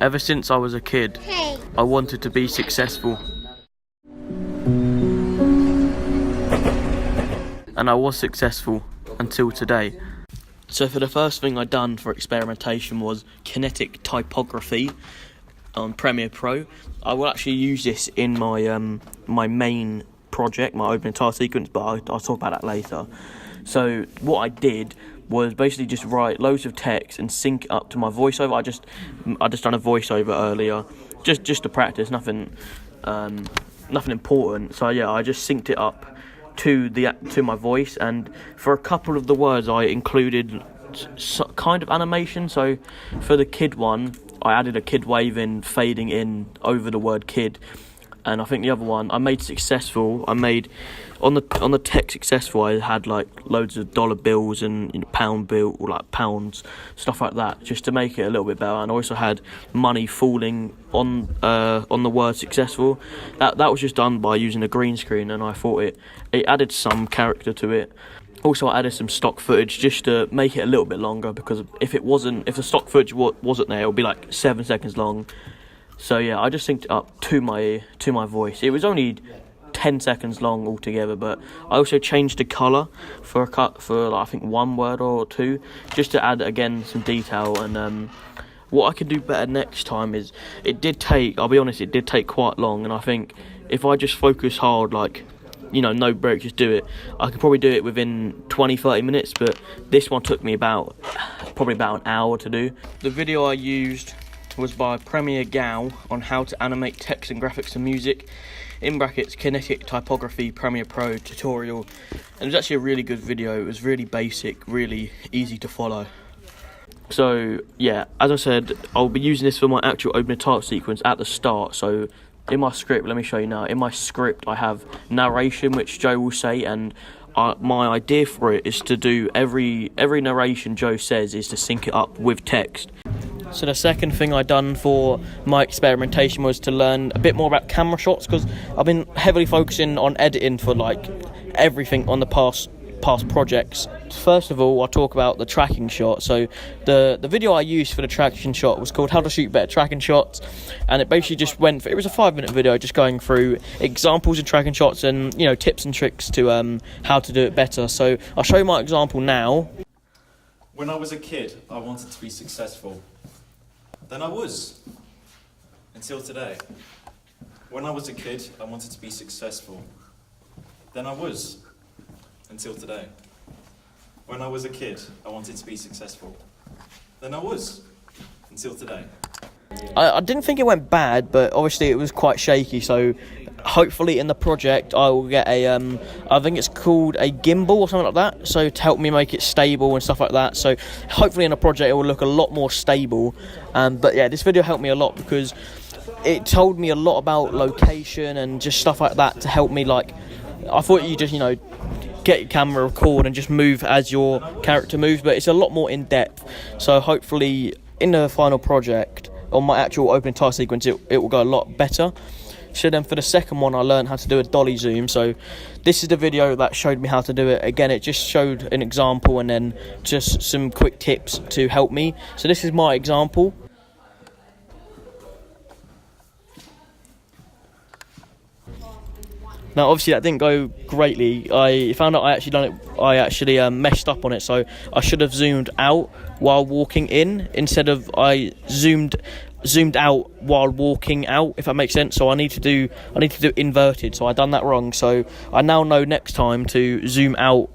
Ever since I was a kid, I wanted to be successful. And I was successful until today. So for the first thing I done for experimentation was kinetic typography on Premiere Pro. I will actually use this in my my main project, my opening tile sequence, but I'll talk about that later. So what I did was basically just write loads of text and sync it up to my voiceover. I just done a voiceover earlier, just to practice, nothing important. So yeah, I just synced it up to my voice, and for a couple of the words I included kind of animation. So for the kid one, I added a kid waving, fading in over the word kid, and I think the other one I made successful. I made on the text successful, I had like loads of dollar bills and pound bill, or like pounds, stuff like that, just to make it a little bit better. And I also had money falling on the word successful. That was just done by using a green screen, and I thought it added some character to it. Also, I added some stock footage just to make it a little bit longer, because if the stock footage wasn't there, it would be like 7 seconds long. So yeah, I just synced it up to my voice. It was only 10 seconds long altogether, but I also changed the colour for like, I think one word or two, just to add again some detail. And what I could do better next time is, I'll be honest, it did take quite long, and I think if I just focus hard, like, no break, just do it, I could probably do it within 20-30 minutes, but this one took me probably about an hour to do. The video I used was by Premiere Gal on how to animate text and graphics and music, in brackets kinetic typography Premiere Pro tutorial, and it was actually a really good video. It was really basic, really easy to follow. So yeah, as I said, I'll be using this for my actual opening tile sequence at the start. So in my script, let me show you now. In my script, I have narration, which Joe will say, and my idea for it is to do every narration Joe says is to sync it up with text. So the second thing I done for my experimentation was to learn a bit more about camera shots, because I've been heavily focusing on editing for like everything on the past projects. First of all, I'll talk about the tracking shot. So the video I used for the tracking shot was called How to Shoot Better Tracking Shots, and it basically just it was a 5-minute video just going through examples of tracking shots and tips and tricks to how to do it better. So I'll show you my example now. When I was a kid, I wanted to be successful. Then I was, until today. When I was a kid, I wanted to be successful. Then I was, until today. When I was a kid, I wanted to be successful. Then I was, until today. I didn't think it went bad, but obviously it was quite shaky, so hopefully in the project I will get a I think it's called a gimbal or something like that, so to help me make it stable and stuff like that. So hopefully in the project it will look a lot more stable. But yeah, this video helped me a lot because it told me a lot about location and just stuff like that to help me. Like, I thought you just get your camera, record, and just move as your character moves, but it's a lot more in depth. So hopefully in the final project, on my actual opening tile sequence, it will go a lot better. So then for the second one, I learned how to do a dolly zoom. So this is the video that showed me how to do it. Again, it just showed an example and then just some quick tips to help me. So this is my example. Now, obviously, that didn't go greatly. I found out I actually messed up on it. So I should have zoomed out while walking in instead of I zoomed out while walking out, if that makes sense. So I need to do inverted. So I done that wrong. So I now know next time to zoom out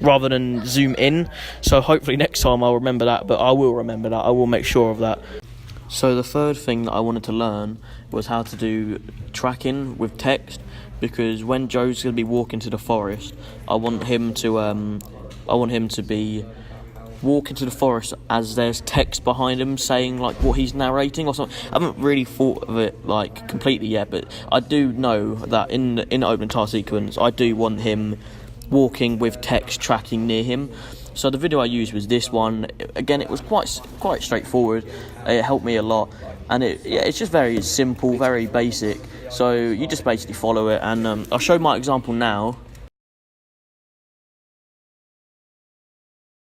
rather than zoom in. So hopefully next time I'll remember that. But I will remember that. I will make sure of that. So the third thing that I wanted to learn was how to do tracking with text, because when Joe's going to be walking to the forest, I want him to be walking to the forest as there's text behind him saying like what he's narrating or something. I haven't really thought of it like completely yet, but I do know that in the opening tile sequence, I do want him walking with text tracking near him. So the video I used was this one. Again, it was quite straightforward. It helped me a lot, and it's just very simple, very basic. So you just basically follow it, and I'll show my example now.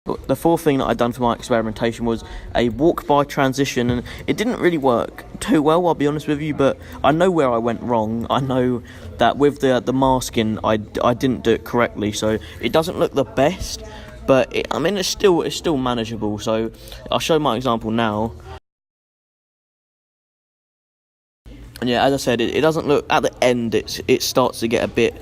The fourth thing that I'd done for my experimentation was a walk-by transition, and it didn't really work too well, I'll be honest with you, but I know where I went wrong. I know that with the masking, I didn't do it correctly, so it doesn't look the best, but it's still manageable. So I'll show my example now. And yeah, as I said, it doesn't look, at the end it starts to get a bit,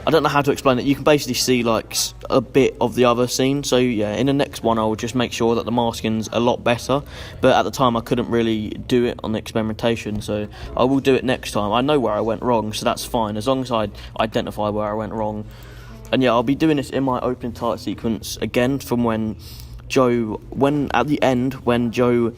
I don't know how to explain it. You can basically see like a bit of the other scene. So yeah, in the next one I'll just make sure that the masking's a lot better, but at the time I couldn't really do it on the experimentation, so I will do it next time. I know where I went wrong, so that's fine, as long as I identify where I went wrong. And yeah, I'll be doing this in my opening title sequence again from when at the end when Joe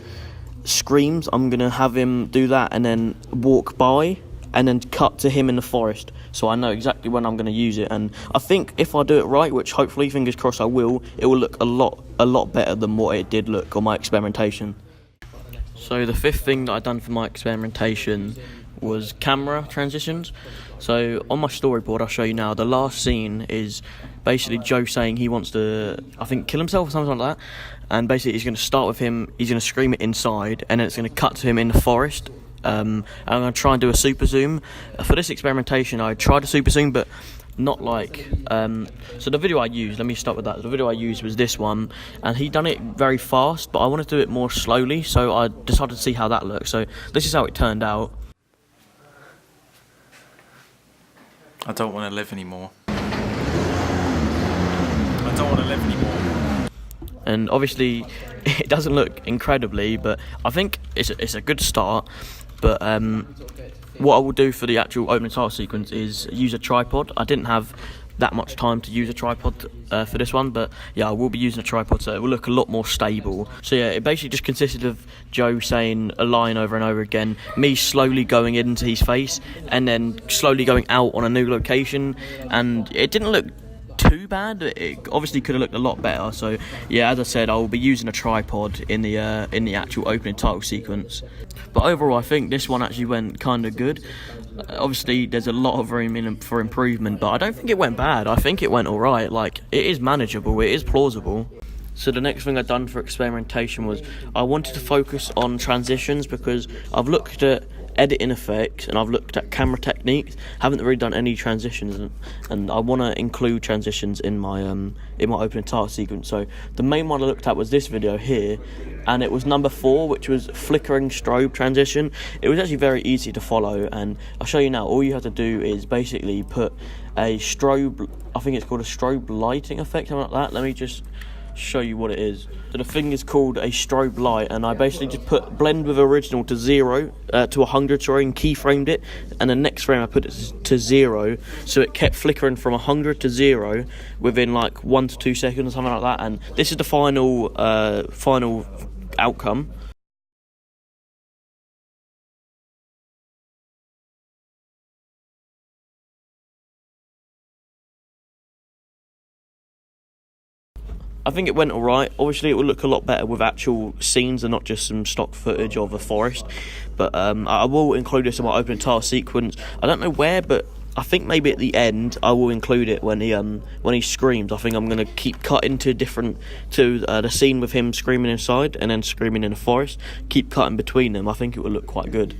screams, I'm gonna have him do that and then walk by and then cut to him in the forest, so I know exactly when I'm going to use it. And I think if I do it right, which hopefully, fingers crossed I will, it will look a lot better than what it did look on my experimentation. So the fifth thing that I'd done for my experimentation was camera transitions. So on my storyboard, I'll show you now, the last scene is basically Joe saying he wants to, I think, kill himself or something like that, and basically he's going to start with him, he's going to scream it inside, and then it's going to cut to him in the forest. And I'm going to try and do a super zoom. For this experimentation, I tried a super zoom, but not like... so the video I used, let me start with that. The video I used was this one, and he done it very fast, but I want to do it more slowly, so I decided to see how that looks. So this is how it turned out. I don't want to live anymore. I don't want to live anymore. And obviously, it doesn't look incredibly, but I think it's a good start. But what I will do for the actual opening title sequence is use a tripod. I didn't have that much time to use a tripod for this one, but yeah, I will be using a tripod, so it will look a lot more stable. So yeah, it basically just consisted of Joe saying a line over and over again, me slowly going into his face, and then slowly going out on a new location, and it didn't look too bad. It obviously could have looked a lot better. So yeah, as I said, I will be using a tripod in the actual opening title sequence. But overall, I think this one actually went kind of good. Obviously, there's a lot of room for improvement, but I don't think it went bad. I think it went all right. Like, it is manageable. It is plausible. So the next thing I've done for experimentation was I wanted to focus on transitions, because I've looked at editing effects and I've looked at camera techniques, haven't really done any transitions, and I want to include transitions in my opening title sequence. So the main one I looked at was this video here, and it was number 4, which was flickering strobe transition. It was actually very easy to follow, and I'll show you now. All you have to do is basically put a strobe, I think it's called a strobe lighting effect, something like that. Let me just show you what it is. So the thing is called a strobe light, and I basically just put blend with original to 100, and keyframed it, and the next frame I put it to 0, so it kept flickering from 100 to 0 within like 1 to 2 seconds or something like that. And this is the final outcome. I think it went alright. Obviously it will look a lot better with actual scenes and not just some stock footage of a forest, but I will include this in my opening title sequence. I don't know where, but I think maybe at the end I will include it when he screams. I think I'm going to keep cutting to the scene with him screaming inside and then screaming in the forest, keep cutting between them. I think it will look quite good.